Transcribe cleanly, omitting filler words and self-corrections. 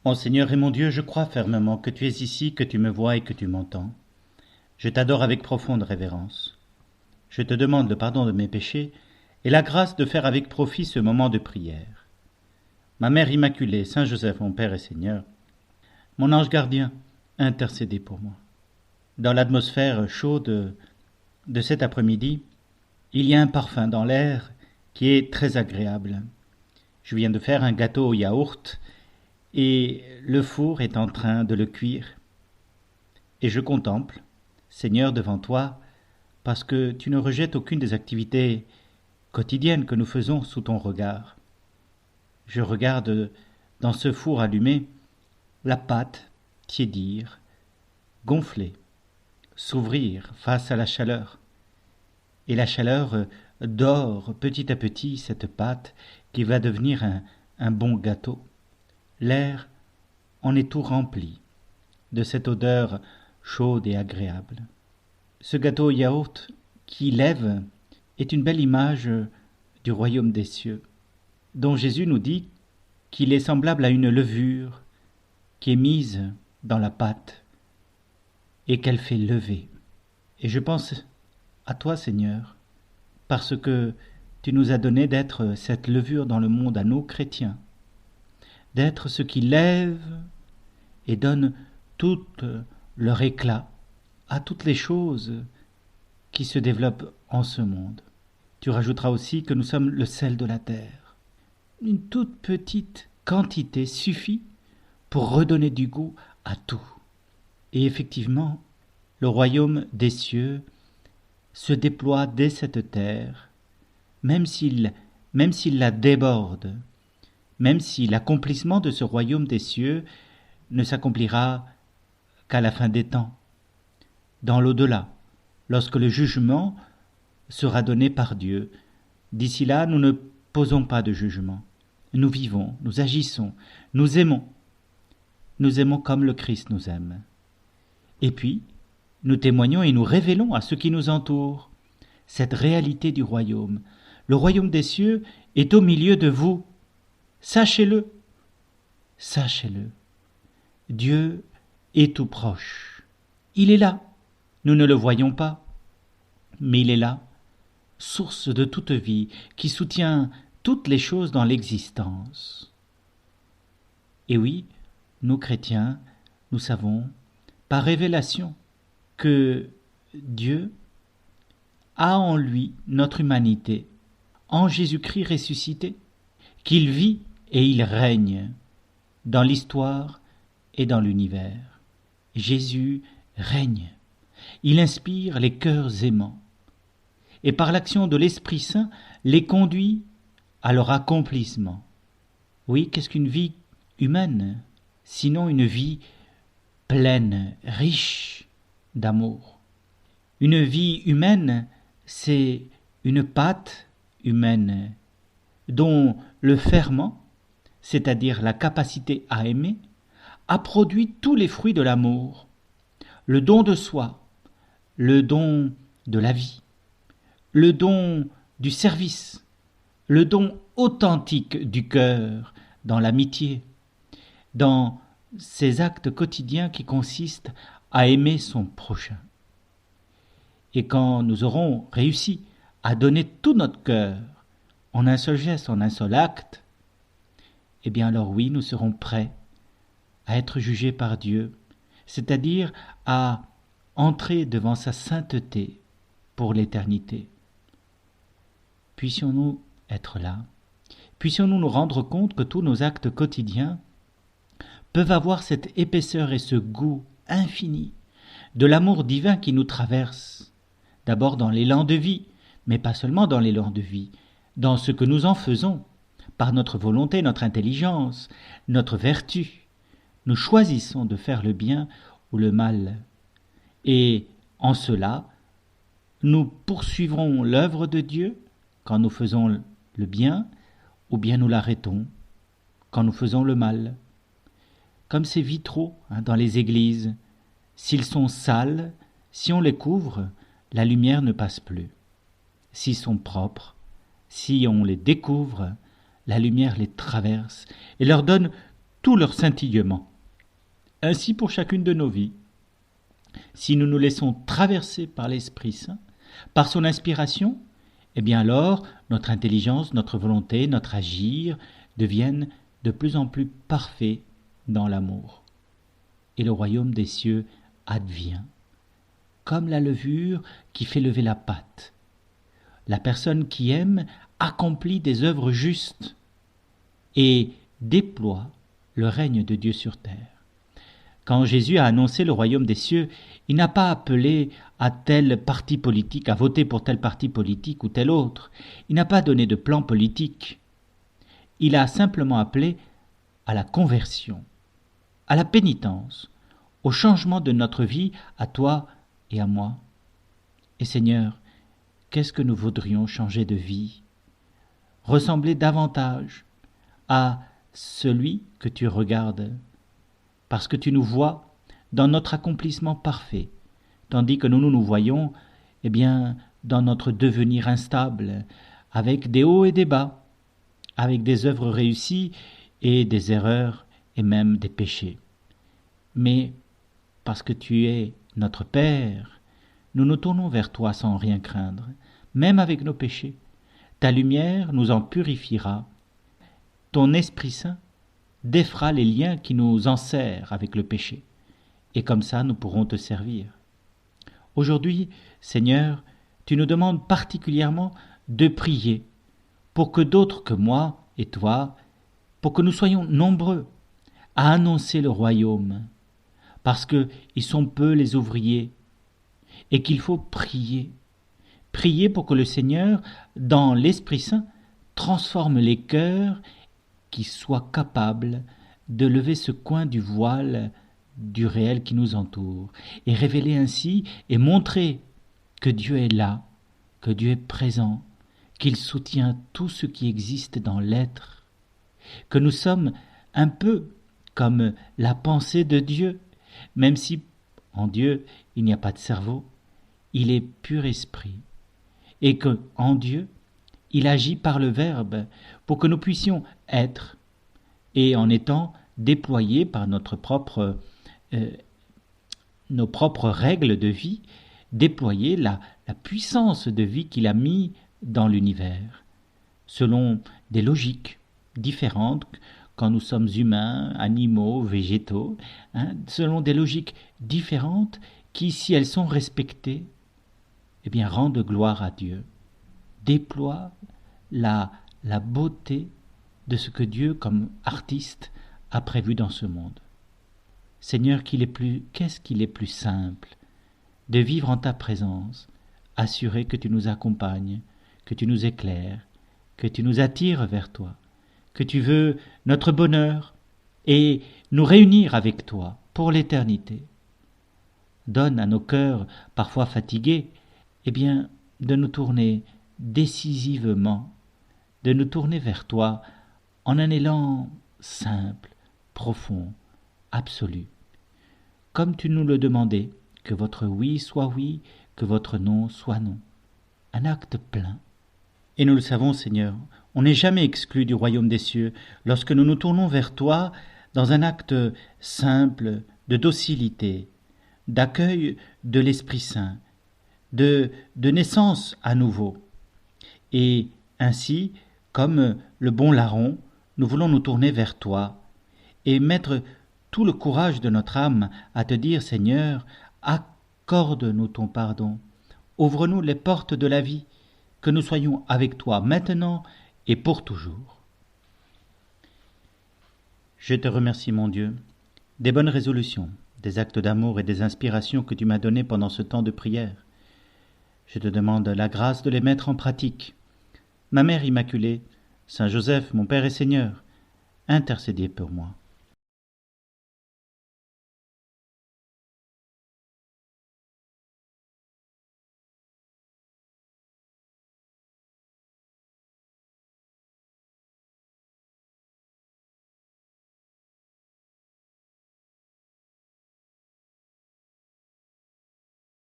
Mon Seigneur et mon Dieu, je crois fermement que tu es ici, que tu me vois et que tu m'entends. Je t'adore avec profonde révérence. Je te demande le pardon de mes péchés et la grâce de faire avec profit ce moment de prière. Ma Mère Immaculée, Saint Joseph, mon Père et Seigneur, mon ange gardien, intercédez pour moi. Dans l'atmosphère chaude de cet après-midi, il y a un parfum dans l'air qui est très agréable. Je viens de faire un gâteau au yaourt et le four est en train de le cuire. Et je contemple, Seigneur, devant toi, parce que tu ne rejettes aucune des activités quotidiennes que nous faisons sous ton regard. Je regarde dans ce four allumé la pâte tiédir, gonfler, s'ouvrir face à la chaleur. Et la chaleur dore petit à petit cette pâte qui va devenir un bon gâteau. L'air en est tout rempli de cette odeur chaude et agréable. Ce gâteau au yaourt qui lève est une belle image du royaume des cieux, dont Jésus nous dit qu'il est semblable à une levure qui est mise dans la pâte et qu'elle fait lever. Et je pense à toi, Seigneur, parce que tu nous as donné d'être cette levure dans le monde à nos chrétiens, d'être ce qui lève et donne tout leur éclat à toutes les choses qui se développent en ce monde. Tu rajouteras aussi que nous sommes le sel de la terre. Une toute petite quantité suffit pour redonner du goût à tout. Et effectivement, le royaume des cieux se déploie dès cette terre, même s'il la déborde, même si l'accomplissement de ce royaume des cieux ne s'accomplira qu'à la fin des temps, dans l'au-delà, lorsque le jugement sera donné par Dieu. D'ici là, nous ne posons pas de jugement. Nous vivons, nous agissons, nous aimons. Nous aimons comme le Christ nous aime. Et puis, nous témoignons et nous révélons à ceux qui nous entourent cette réalité du royaume. Le royaume des cieux est au milieu de vous. Sachez-le. Sachez-le. Dieu est tout proche. Il est là. Nous ne le voyons pas, mais il est là, source de toute vie, qui soutient toutes les choses dans l'existence. Et oui, nous chrétiens, nous savons, par révélation, que Dieu a en lui notre humanité, en Jésus-Christ ressuscité, qu'il vit et il règne dans l'histoire et dans l'univers. Jésus règne. Il inspire les cœurs aimants et par l'action de l'Esprit Saint les conduit à leur accomplissement. Oui, qu'est-ce qu'une vie humaine, sinon une vie pleine, riche d'amour. Une vie humaine, c'est une pâte humaine dont le ferment, c'est-à-dire la capacité à aimer, a produit tous les fruits de l'amour, le don de soi, le don de la vie, le don du service, le don authentique du cœur dans l'amitié, dans ces actes quotidiens qui consistent à aimer son prochain. Et quand nous aurons réussi à donner tout notre cœur en un seul geste, en un seul acte, eh bien alors oui, nous serons prêts à être jugés par Dieu, c'est-à-dire à entrer devant sa sainteté pour l'éternité. Puissions-nous être là, puissions-nous nous rendre compte que tous nos actes quotidiens peuvent avoir cette épaisseur et ce goût infini de l'amour divin qui nous traverse, d'abord dans l'élan de vie, mais pas seulement dans l'élan de vie, dans ce que nous en faisons, par notre volonté, notre intelligence, notre vertu. Nous choisissons de faire le bien ou le mal. Et en cela, nous poursuivrons l'œuvre de Dieu quand nous faisons le bien, ou bien nous l'arrêtons quand nous faisons le mal. Comme ces vitraux dans les églises, s'ils sont sales, si on les couvre, la lumière ne passe plus. S'ils sont propres, si on les découvre, la lumière les traverse et leur donne tout leur scintillement. Ainsi pour chacune de nos vies. Si nous nous laissons traverser par l'Esprit Saint, par son inspiration, eh bien alors notre intelligence, notre volonté, notre agir deviennent de plus en plus parfaits dans l'amour. Et le royaume des cieux advient, comme la levure qui fait lever la pâte. La personne qui aime accomplit des œuvres justes et déploie le règne de Dieu sur terre. Quand Jésus a annoncé le royaume des cieux, il n'a pas appelé à tel parti politique, à voter pour tel parti politique ou tel autre. Il n'a pas donné de plan politique. Il a simplement appelé à la conversion, à la pénitence, au changement de notre vie, à toi et à moi. Et Seigneur, qu'est-ce que nous voudrions changer de vie? Ressembler davantage à celui que tu regardes, parce que tu nous vois dans notre accomplissement parfait, tandis que nous voyons, eh bien, dans notre devenir instable, avec des hauts et des bas, avec des œuvres réussies et des erreurs et même des péchés. Mais parce que tu es notre Père, nous nous tournons vers toi sans rien craindre, même avec nos péchés. Ta lumière nous en purifiera. Ton Esprit Saint défera les liens qui nous enserrent avec le péché. Et comme ça, nous pourrons te servir. Aujourd'hui, Seigneur, tu nous demandes particulièrement de prier pour que d'autres que moi et toi, pour que nous soyons nombreux à annoncer le royaume, parce qu'ils sont peu les ouvriers et qu'il faut prier. Prier pour que le Seigneur, dans l'Esprit Saint, transforme les cœurs qui soient capables de lever ce coin du voile du réel qui nous entoure et révéler ainsi et montrer que Dieu est là, que Dieu est présent, qu'il soutient tout ce qui existe dans l'être, que nous sommes un peu comme la pensée de Dieu, même si en Dieu il n'y a pas de cerveau, il est pur esprit, et que en Dieu il agit par le Verbe pour que nous puissions être, et en étant déployés par nos propres règles de vie, déployer la puissance de vie qu'il a mis dans l'univers, selon des logiques différentes quand nous sommes humains, animaux, végétaux, selon des logiques différentes qui, si elles sont respectées, eh bien, rendent gloire à Dieu, déploient la beauté de ce que Dieu, comme artiste, a prévu dans ce monde. Seigneur, qu'est-ce qu'il est plus simple de vivre en ta présence, assuré que tu nous accompagnes, que tu nous éclaires, que tu nous attires vers toi, que tu veux notre bonheur et nous réunir avec toi pour l'éternité. Donne à nos cœurs, parfois fatigués, eh bien, de nous tourner décisivement, de nous tourner vers toi en un élan simple, profond, absolu. Comme tu nous le demandais, que votre oui soit oui, que votre non soit non. Un acte plein. Et nous le savons, Seigneur, on n'est jamais exclu du royaume des cieux lorsque nous nous tournons vers toi dans un acte simple de docilité, d'accueil de l'Esprit Saint, de naissance à nouveau. Et ainsi, comme le bon larron, nous voulons nous tourner vers toi et mettre tout le courage de notre âme à te dire, Seigneur, accorde-nous ton pardon, ouvre-nous les portes de la vie, que nous soyons avec toi maintenant et pour toujours. Je te remercie, mon Dieu, des bonnes résolutions, des actes d'amour et des inspirations que tu m'as donnés pendant ce temps de prière. Je te demande la grâce de les mettre en pratique. Ma Mère Immaculée, Saint Joseph, mon Père et Seigneur, intercédez pour moi.